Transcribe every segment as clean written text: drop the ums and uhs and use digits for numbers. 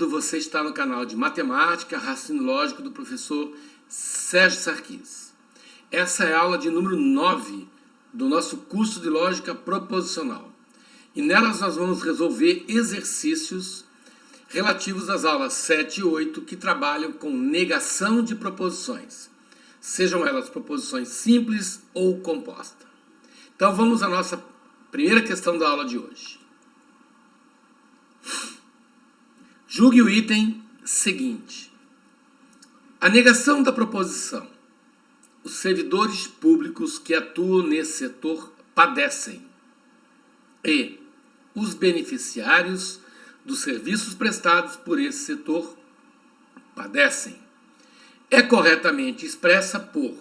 bem-vindo. Você está no canal de Matemática, Raciocínio Lógico do professor Sérgio Sarquis. Essa é a aula de número 9 do nosso curso de Lógica Proposicional. E nelas nós vamos resolver exercícios relativos às aulas 7 e 8 que trabalham com negação de proposições, sejam elas proposições simples ou compostas. Então vamos à nossa primeira questão da aula de hoje. Julgue o item seguinte. A negação da proposição. Os servidores públicos que atuam nesse setor padecem. E os beneficiários dos serviços prestados por esse setor padecem. É corretamente expressa por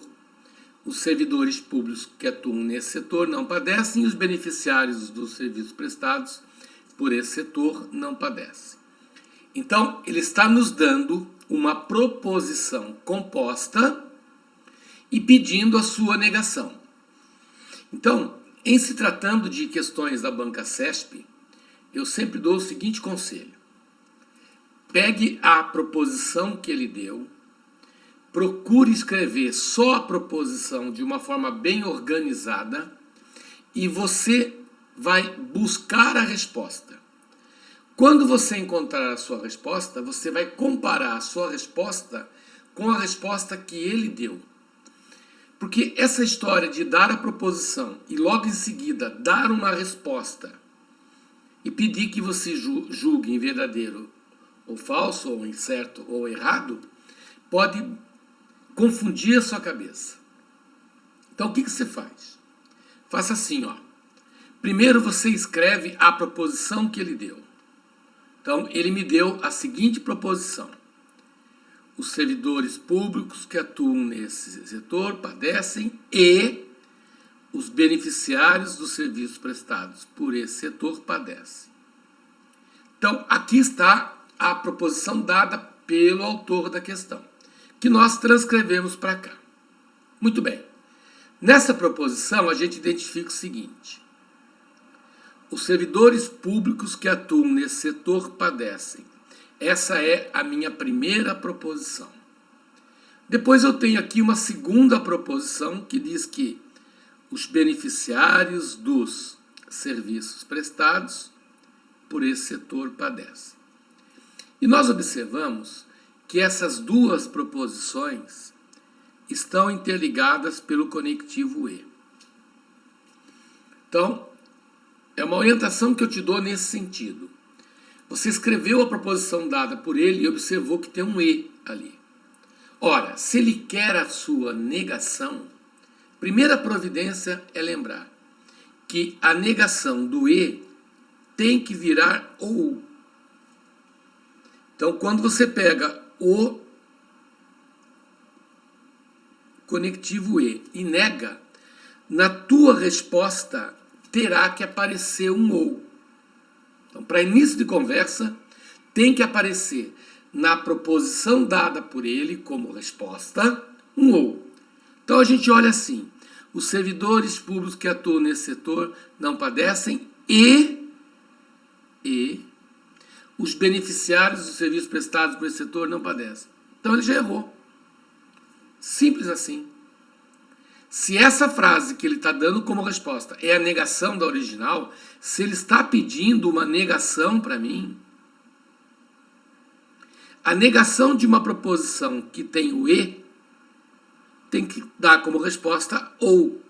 os servidores públicos que atuam nesse setor não padecem e os beneficiários dos serviços prestados por esse setor não padecem. Então, ele está nos dando uma proposição composta e pedindo a sua negação. Então, em se tratando de questões da banca CESP, eu sempre dou o seguinte conselho. Pegue a proposição que ele deu, procure escrever só a proposição de uma forma bem organizada e você vai buscar a resposta. Quando você encontrar a sua resposta, você vai comparar a sua resposta com a resposta que ele deu. Porque essa história de dar a proposição e logo em seguida dar uma resposta e pedir que você julgue em verdadeiro ou falso, ou em certo ou errado, pode confundir a sua cabeça. Então o que você faz? Faça assim, ó. Primeiro você escreve a proposição que ele deu. Então, ele me deu a seguinte proposição. Os servidores públicos que atuam nesse setor padecem e os beneficiários dos serviços prestados por esse setor padecem. Então, aqui está a proposição dada pelo autor da questão, que nós transcrevemos para cá. Muito bem. Nessa proposição, a gente identifica o seguinte. Os servidores públicos que atuam nesse setor padecem. Essa é a minha primeira proposição. Depois eu tenho aqui uma segunda proposição que diz que os beneficiários dos serviços prestados por esse setor padecem. E nós observamos que essas duas proposições estão interligadas pelo conectivo E. Então, é uma orientação que eu te dou nesse sentido. Você escreveu a proposição dada por ele e observou que tem um E ali. Ora, se ele quer a sua negação, primeira providência é lembrar que a negação do E tem que virar OU. Então, quando você pega o conectivo E e nega, na tua resposta terá que aparecer um OU. Então, para início de conversa, tem que aparecer na proposição dada por ele como resposta, um OU. Então, a gente olha assim, os servidores públicos que atuam nesse setor não padecem e os beneficiários dos serviços prestados por esse setor não padecem. Então, ele já errou. Simples assim. Se essa frase que ele está dando como resposta é a negação da original, se ele está pedindo uma negação para mim, a negação de uma proposição que tem o E tem que dar como resposta OU.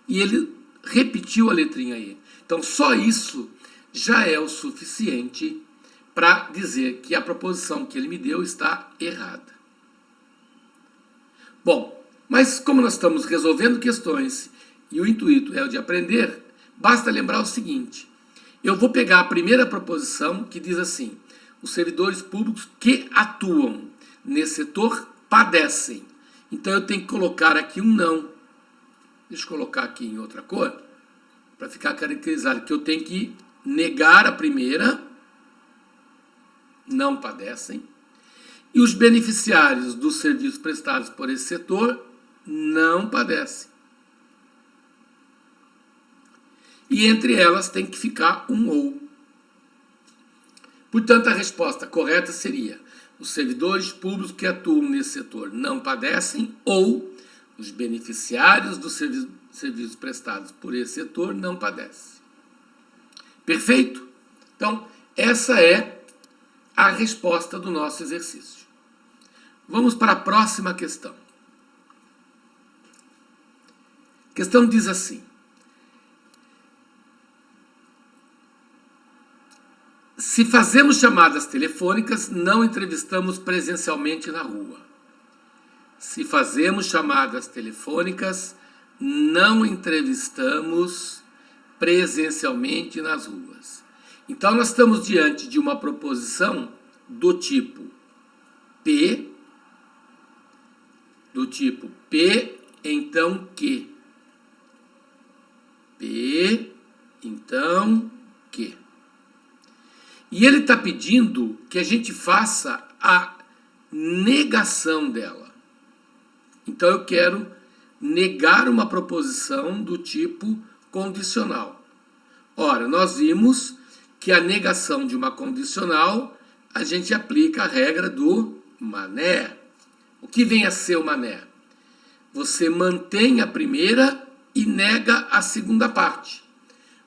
E ele repetiu a letrinha E. Então, só isso já é o suficiente para dizer que a proposição que ele me deu está errada. Bom, mas como nós estamos resolvendo questões e o intuito é o de aprender, basta lembrar o seguinte. Eu vou pegar a primeira proposição que diz assim, os servidores públicos que atuam nesse setor padecem. Então eu tenho que colocar aqui um não. Deixa eu colocar aqui em outra cor, para ficar caracterizado que eu tenho que negar a primeira, não padecem, e os beneficiários dos serviços prestados por esse setor não padecem. E entre elas tem que ficar um OU. Portanto, a resposta correta seria: os servidores públicos que atuam nesse setor não padecem, ou os beneficiários dos serviços prestados por esse setor não padecem. Perfeito? Então, essa é a resposta do nosso exercício. Vamos para a próxima questão. A questão diz assim: se fazemos chamadas telefônicas, não entrevistamos presencialmente na rua. Se fazemos chamadas telefônicas, não entrevistamos presencialmente nas ruas. Então, nós estamos diante de uma proposição do tipo P, então que. P, então que. E ele está pedindo que a gente faça a negação dela. Então, eu quero negar uma proposição do tipo condicional. Ora, nós vimos que a negação de uma condicional, a gente aplica a regra do mané. O que vem a ser o mané? Você mantém a primeira e nega a segunda parte.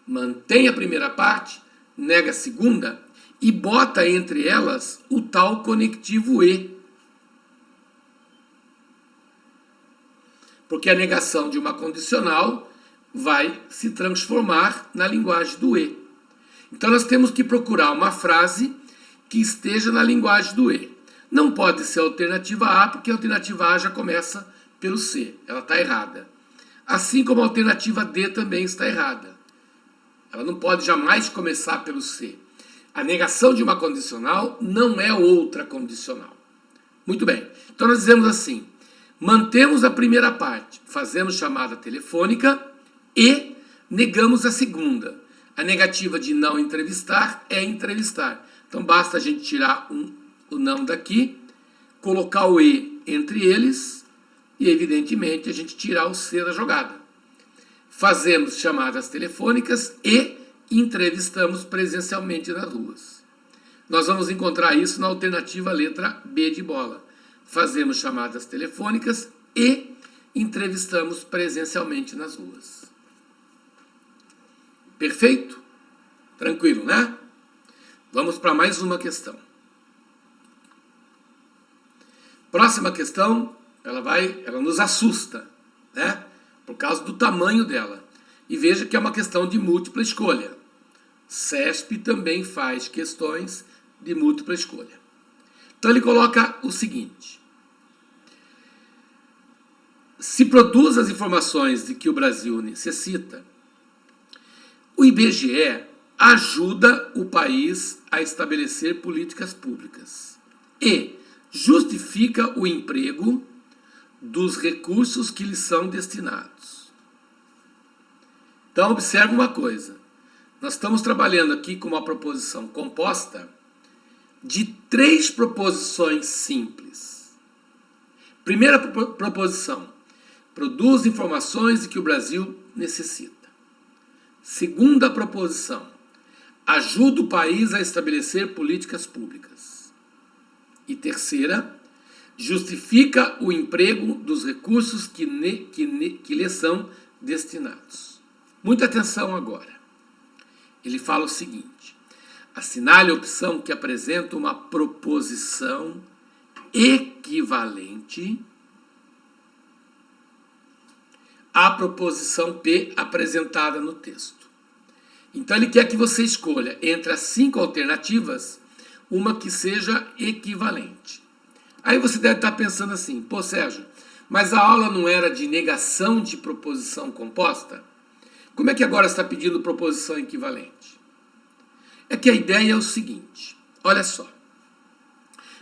Mantém a primeira parte, nega a segunda e bota entre elas o tal conectivo e. Porque a negação de uma condicional vai se transformar na linguagem do e. Então, nós temos que procurar uma frase que esteja na linguagem do e. Não pode ser a alternativa A, porque a alternativa A já começa pelo C. Ela está errada. Assim como a alternativa D também está errada. Ela não pode jamais começar pelo C. A negação de uma condicional não é outra condicional. Muito bem. Então, nós dizemos assim: mantemos a primeira parte, fazemos chamada telefônica e negamos a segunda. A negativa de não entrevistar é entrevistar. Então, basta a gente tirar o não daqui, colocar o e entre eles e, evidentemente, a gente tirar o c da jogada. Fazemos chamadas telefônicas e entrevistamos presencialmente nas ruas. Nós vamos encontrar isso na alternativa letra B de bola. Fazemos chamadas telefônicas e entrevistamos presencialmente nas ruas. Perfeito? Tranquilo, né? Vamos para mais uma questão. Próxima questão, ela nos assusta, né? Por causa do tamanho dela. E veja que é uma questão de múltipla escolha. CESP também faz questões de múltipla escolha. Então ele coloca o seguinte: se produz as informações de que o Brasil necessita, o IBGE ajuda o país a estabelecer políticas públicas e justifica o emprego dos recursos que lhes são destinados. Então, observe uma coisa. Nós estamos trabalhando aqui com uma proposição composta de 3 proposições simples. Primeira proposição: produz informações de que o Brasil necessita. Segunda proposição: ajuda o país a estabelecer políticas públicas. E terceira: justifica o emprego dos recursos que lhe são destinados. Muita atenção agora. Ele fala o seguinte: assinale a opção que apresenta uma proposição equivalente à proposição P apresentada no texto. Então, ele quer que você escolha entre as 5 alternativas uma que seja equivalente. Aí você deve estar pensando assim: pô, Sérgio, mas a aula não era de negação de proposição composta? Como é que agora está pedindo proposição equivalente? É que a ideia é o seguinte: olha só.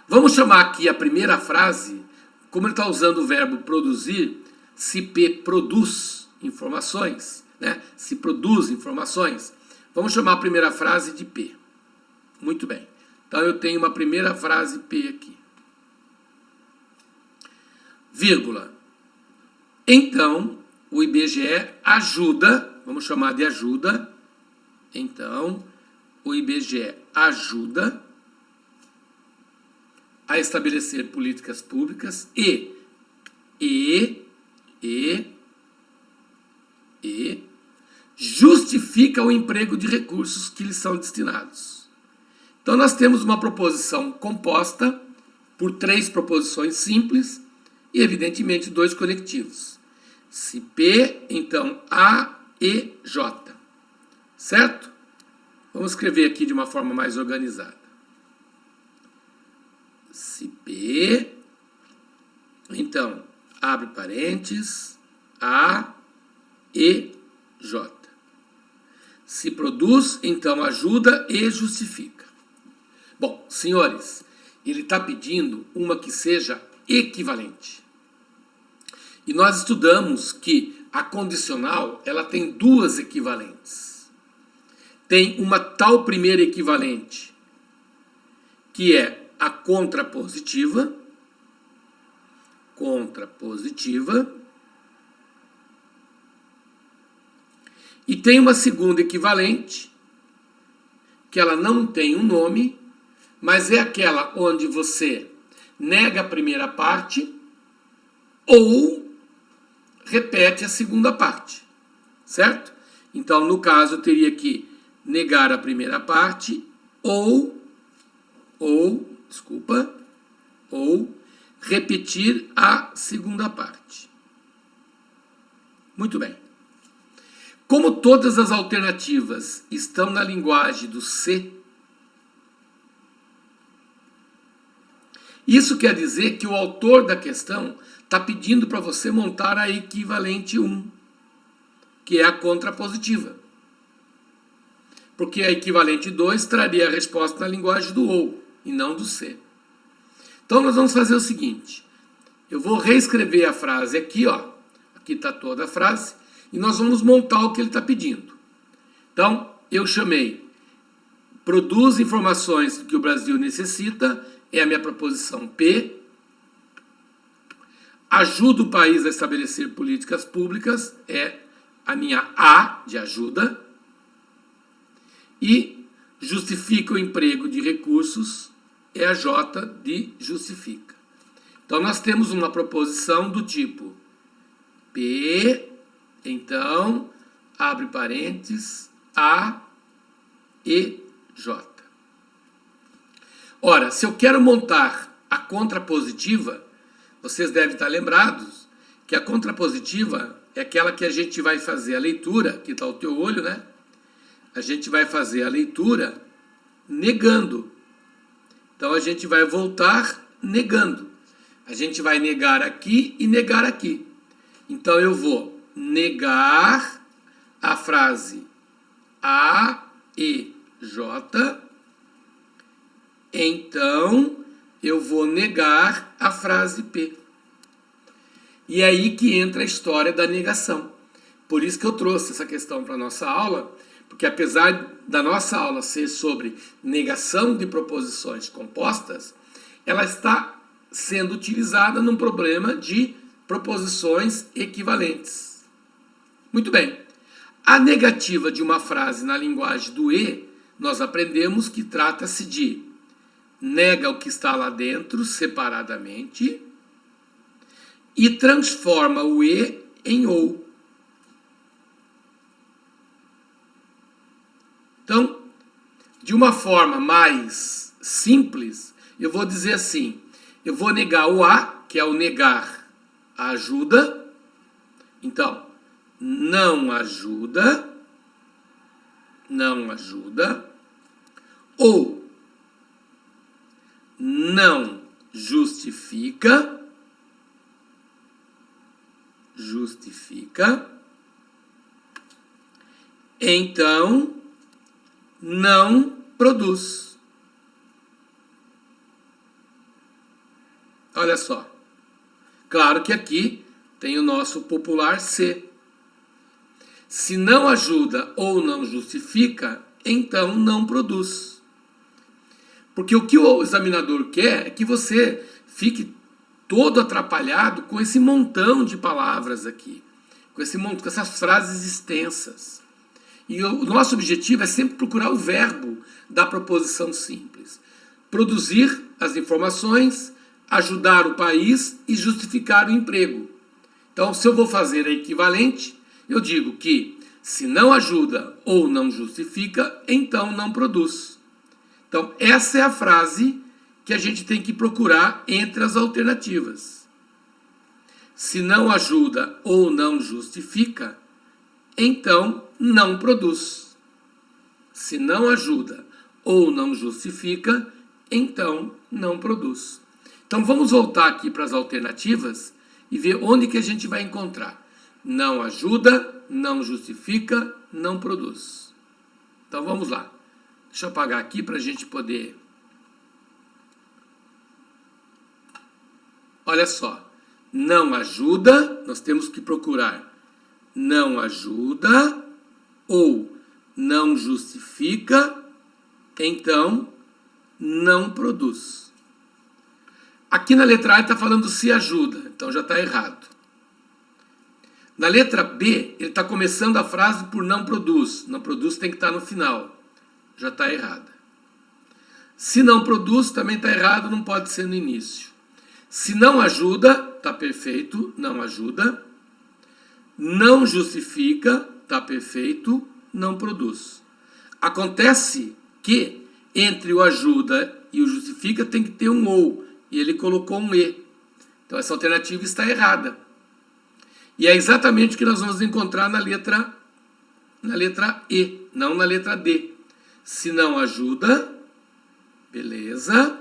Vamos chamar aqui a primeira frase, como ele está usando o verbo produzir, se P produz informações, né? Se produz informações, vamos chamar a primeira frase de P. Muito bem. Então, eu tenho uma primeira frase P aqui. Vírgula. Então, o IBGE ajuda, vamos chamar de ajuda. Então, o IBGE ajuda a estabelecer políticas públicas e justifica o emprego de recursos que lhes são destinados. Então, nós temos uma proposição composta por 3 proposições simples e, evidentemente, 2 conectivos. Se P, então A e J. Certo? Vamos escrever aqui de uma forma mais organizada. Se P, então, abre parênteses, A e J. Se produz, então ajuda e justifica. Bom, senhores, ele está pedindo uma que seja equivalente. E nós estudamos que a condicional ela tem 2 equivalentes. Tem uma tal primeira equivalente, que é a contrapositiva, e tem uma segunda equivalente, que ela não tem um nome, mas é aquela onde você nega a primeira parte ou repete a segunda parte, certo? Então, no caso, eu teria que negar a primeira parte ou repetir a segunda parte. Muito bem. Como todas as alternativas estão na linguagem do C, isso quer dizer que o autor da questão está pedindo para você montar a equivalente 1, que é a contrapositiva. Porque a equivalente 2 traria a resposta na linguagem do OU e não do C. Então nós vamos fazer o seguinte, eu vou reescrever a frase aqui, ó. Aqui está toda a frase, e nós vamos montar o que ele está pedindo. Então, eu chamei produz informações que o Brasil necessita, é a minha proposição P. Ajuda o país a estabelecer políticas públicas, é a minha A de ajuda. E justifica o emprego de recursos, é a J de justifica. Então, nós temos uma proposição do tipo P, então, abre parênteses, A e J. Ora, se eu quero montar a contrapositiva, vocês devem estar lembrados que a contrapositiva é aquela que a gente vai fazer a leitura, aqui está o teu olho, né? A gente vai fazer a leitura negando. Então, a gente vai voltar negando. A gente vai negar aqui e negar aqui. Então, eu vou negar a frase A e J. Então, eu vou negar a frase P. E é aí que entra a história da negação. Por isso que eu trouxe essa questão para a nossa aula, porque apesar da nossa aula ser sobre negação de proposições compostas, ela está sendo utilizada num problema de proposições equivalentes. Muito bem. A negativa de uma frase na linguagem do E, nós aprendemos que trata-se de nega o que está lá dentro separadamente e transforma o E em OU. Então, de uma forma mais simples, eu vou dizer assim, eu vou negar o A, que é o negar a ajuda. Então, não ajuda, ou não justifica, então não produz. Olha só. Claro que aqui tem o nosso popular C. Se não ajuda ou não justifica, então não produz. Porque o que o examinador quer é que você fique todo atrapalhado com esse montão de palavras aqui, com essas frases extensas. E o nosso objetivo é sempre procurar o verbo da proposição simples. Produzir as informações, ajudar o país e justificar o emprego. Então, se eu vou fazer a equivalente, eu digo que se não ajuda ou não justifica, então não produz. Então, essa é a frase que a gente tem que procurar entre as alternativas. Se não ajuda ou não justifica, então não produz. Se não ajuda ou não justifica, então não produz. Então vamos voltar aqui para as alternativas e ver onde que a gente vai encontrar. Não ajuda, não justifica, não produz. Então vamos lá. Deixa eu apagar aqui para a gente poder... Olha só. Não ajuda, nós temos que procurar não ajuda ou não justifica, então não produz. Aqui na letra A ele está falando se ajuda, então já está errado. Na letra B, ele está começando a frase por não produz. Não produz tem que estar no final, já está errada. Se não produz, também está errado, não pode ser no início. Se não ajuda, está perfeito, não ajuda. Não justifica, está perfeito, não produz. Acontece que entre o ajuda e o justifica tem que ter um ou, e ele colocou um e. Então essa alternativa está errada. E é exatamente o que nós vamos encontrar na letra E, não na letra D. Se não ajuda, beleza,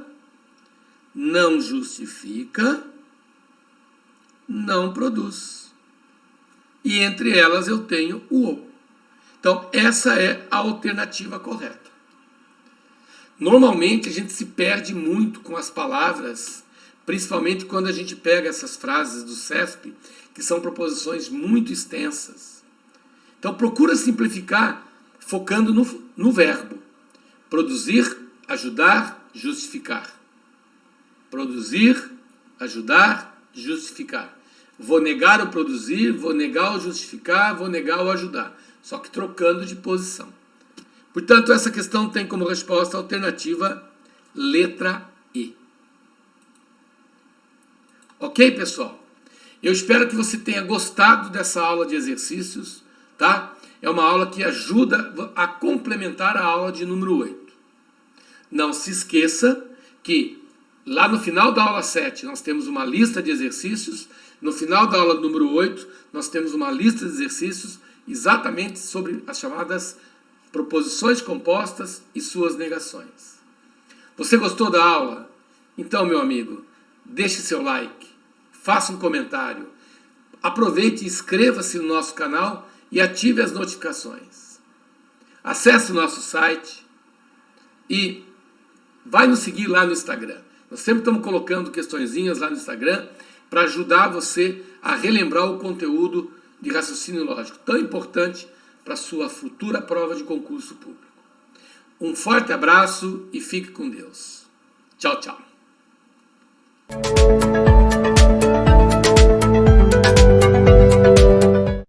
não justifica, não produz. E entre elas eu tenho o ou. Então, essa é a alternativa correta. Normalmente, a gente se perde muito com as palavras, principalmente quando a gente pega essas frases do CESP, que são proposições muito extensas. Então, procura simplificar focando no verbo. Produzir, ajudar, justificar. Produzir, ajudar, justificar. Vou negar o produzir, vou negar o justificar, vou negar o ajudar. Só que trocando de posição. Portanto, essa questão tem como resposta a alternativa letra E. Ok, pessoal? Eu espero que você tenha gostado dessa aula de exercícios, tá? É uma aula que ajuda a complementar a aula de número 8. Não se esqueça que lá no final da aula 7 nós temos uma lista de exercícios. No final da aula número 8, nós temos uma lista de exercícios exatamente sobre as chamadas proposições compostas e suas negações. Você gostou da aula? Então, meu amigo, deixe seu like, faça um comentário, aproveite e inscreva-se no nosso canal e ative as notificações. Acesse o nosso site e vai nos seguir lá no Instagram. Nós sempre estamos colocando questõezinhas lá no Instagram para ajudar você a relembrar o conteúdo de raciocínio lógico, tão importante para a sua futura prova de concurso público. Um forte abraço e fique com Deus. Tchau, tchau.